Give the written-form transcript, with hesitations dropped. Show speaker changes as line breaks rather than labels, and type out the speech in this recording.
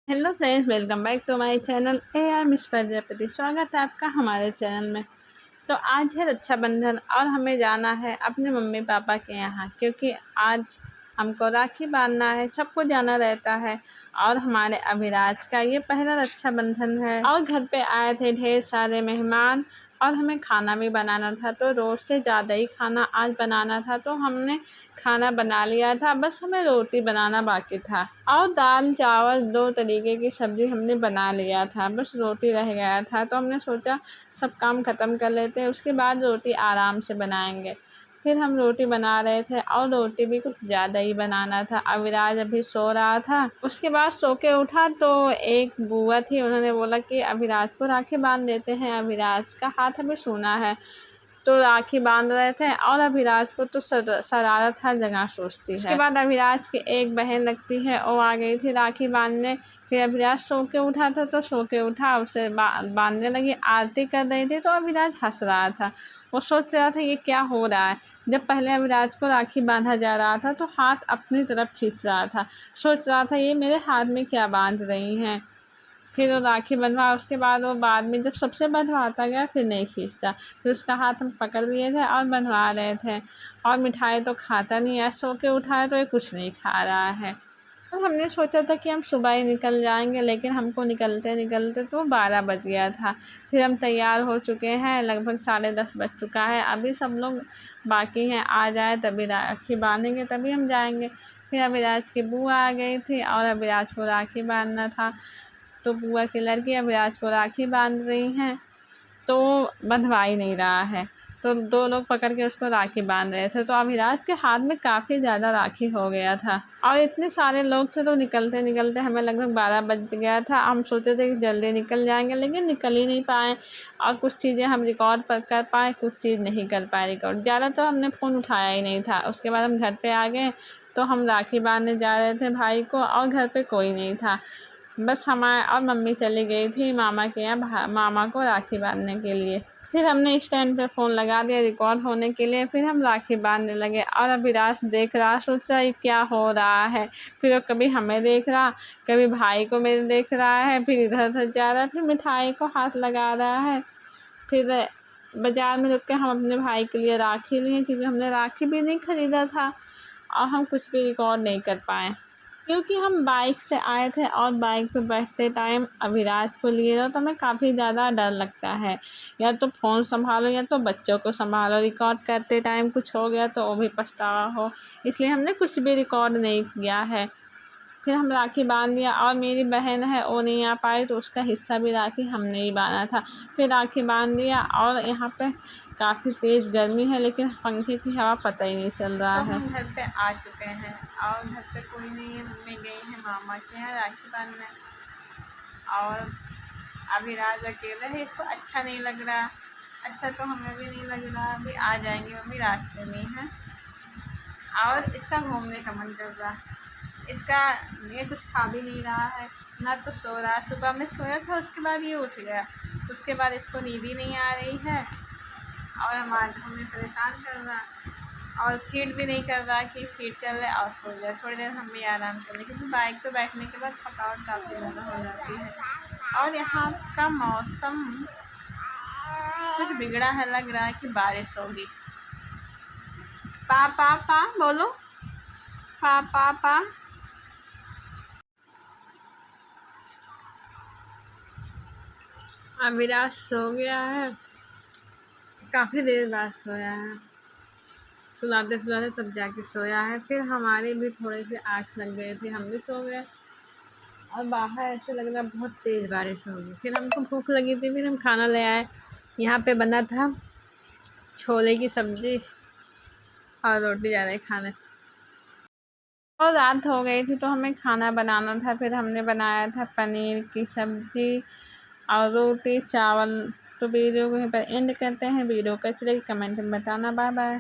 Hello friends, welcome back to my channel AR miss Prajapati. स्वागत है आपका हमारे चैनल में। तो आज है रक्षाबंधन और हमें जाना है अपने मम्मी पापा के यहाँ, क्योंकि आज हमको राखी बांधना है। सबको जाना रहता है और हमारे अभिराज का ये पहला रक्षाबंधन है। और घर पे आए थे ढेर सारे मेहमान और हमें खाना भी बनाना था, तो रोज़ से ज़्यादा ही खाना आज बनाना था। तो हमने खाना बना लिया था, बस हमें रोटी बनाना बाकी था। और दाल चावल 2 तरीके की सब्ज़ी हमने बना लिया था, बस रोटी रह गया था। तो हमने सोचा सब काम ख़त्म कर लेते हैं, उसके बाद रोटी आराम से बनाएंगे। फिर हम रोटी बना रहे थे और रोटी भी कुछ ज़्यादा ही बनाना था। अविराज अभी सो रहा था, उसके बाद सो के उठा तो एक बुआ थी, उन्होंने बोला कि अविराज को राखी बांध देते हैं, अविराज का हाथ अभी सूना है। तो राखी बांध रहे थे और अभिराज को तो शरारत हर जगह सोचती है। उसके बाद अभिराज की एक बहन लगती है, वो आ गई थी राखी बांधने। फिर अभिराज सो के उठा था, तो सो के उठा, उसे बांधने लगी, आरती कर रही थी। तो अभिराज हंस रहा था, वो सोच रहा था ये क्या हो रहा है। जब पहले अभिराज को राखी बांधा जा रहा था तो हाथ अपनी तरफ खींच रहा था, सोच रहा था ये मेरे हाथ में क्या बांध रही हैं। फिर वो राखी बंधवा, उसके बाद वो बाद में जब सबसे बंधवाता गया फिर नहीं खींचता। फिर उसका हाथ हम पकड़ लिए थे और बंधवा रहे थे। और मिठाई तो खाता नहीं है, सो के उठा है तो ये कुछ नहीं खा रहा है। तो हमने सोचा था कि हम सुबह ही निकल जाएंगे, लेकिन हमको निकलते निकलते तो 12 बज गया था। फिर हम तैयार हो चुके हैं, लगभग 10:30 बज चुका है। अभी सब लोग बाकी हैं, आ जाए तभी राखी बांधेंगे, तभी हम जाएंगे। फिर अभिराज की बुआ आ गई थी और अभिराज को राखी बांधना था, तो बुआ की लड़की अभिराज को राखी बांध रही हैं, तो बंधवा ही नहीं रहा है। तो 2 लोग पकड़ के उसको राखी बांध रहे थे। तो अभिराज के हाथ में काफ़ी ज़्यादा राखी हो गया था और इतने सारे लोग थे, तो निकलते निकलते हमें लगभग 12 बज गया था। हम सोचे थे कि जल्दी निकल जाएंगे, लेकिन निकल ही नहीं पाए। और कुछ चीज़ें हम रिकॉर्ड पर कर पाए, कुछ चीज़ नहीं कर पाए रिकॉर्ड। ज़्यादा तो हमने फ़ोन उठाया ही नहीं था। उसके बाद हम घर पर आ गए, तो हम राखी बांधने जा रहे थे भाई को, और घर पर कोई नहीं था। बस हमारे और मम्मी चली गई थी मामा के यहाँ मामा को राखी बांधने के लिए। फिर हमने स्टैंड पे फ़ोन लगा दिया रिकॉर्ड होने के लिए। फिर हम राखी बांधने लगे और अभिराज देख रहा, सोच रहा ये क्या हो रहा है। फिर वो कभी हमें देख रहा, कभी भाई को मेरे देख रहा है, फिर इधर उधर जा रहा है, फिर मिठाई को हाथ लगा रहा है। फिर बाज़ार में रुक के हम अपने भाई के लिए राखी लिए, क्योंकि हमने राखी भी नहीं ख़रीदा था और हम कुछ भी रिकॉर्ड नहीं कर पाए, क्योंकि हम बाइक से आए थे और बाइक पे बैठते टाइम अभिराज को लिए रहो तो हमें काफ़ी ज़्यादा डर लगता है, या तो फ़ोन संभालो या तो बच्चों को संभालो। रिकॉर्ड करते टाइम कुछ हो गया तो वो भी पछतावा हो, इसलिए हमने कुछ भी रिकॉर्ड नहीं किया है। फिर हम राखी बांध दिया और मेरी बहन है वो नहीं आ पाई, तो उसका हिस्सा भी राखी हमने ही बांधा था। फिर राखी बांध दिया और यहाँ पे काफ़ी तेज़ गर्मी है, लेकिन पंखे की हवा पता ही नहीं चल रहा है। तो हम घर पे आ चुके हैं और घर पे कोई नहीं है, मम्मी गई है मामा के यहाँ राखी बांधने, और अभिराज अकेला है, इसको अच्छा नहीं लग रहा। अच्छा तो हमें भी नहीं लग रहा। अभी आ जाएंगे, मम्मी रास्ते में है और इसका घूमने का मन कर रहा। इसका ये कुछ खा भी नहीं रहा है, ना तो सो रहा। सुबह में सोया था, उसके बाद ये उठ गया, उसके बाद इसको नींद ही नहीं आ रही है और हमें परेशान कर रहा। और फीड भी नहीं कर रहा कि फीड कर ले और सो जाए, थोड़ी देर हम भी आराम कर लें, क्योंकि बाइक पे बैठने के बाद थकावट काफ़ी ज़्यादा हो जाती है। और यहाँ का मौसम कुछ बिगड़ा है, लग रहा है कि बारिश होगी। पा पा पा बोलो, पा पा पा। अविराज सो गया है, काफ़ी देर बाद सोया है, सुलाते सुलाते तब जाके सोया है। फिर हमारे भी थोड़े से आँख लग गए थे, हम भी सो गए और बाहर ऐसे लग रहा बहुत तेज़ बारिश होगी। फिर हमको भूख लगी थी, फिर हम खाना ले आए। यहाँ पे बना था छोले की सब्ज़ी और रोटी जा रही खाने, और रात हो गई थी तो हमें खाना बनाना था। फिर हमने बनाया था पनीर की सब्ज़ी और रोटी चावल। तो वीडियो को यहीं पर एंड करते हैं। वीडियो कैसी लगी कमेंट में बताना। Bye bye.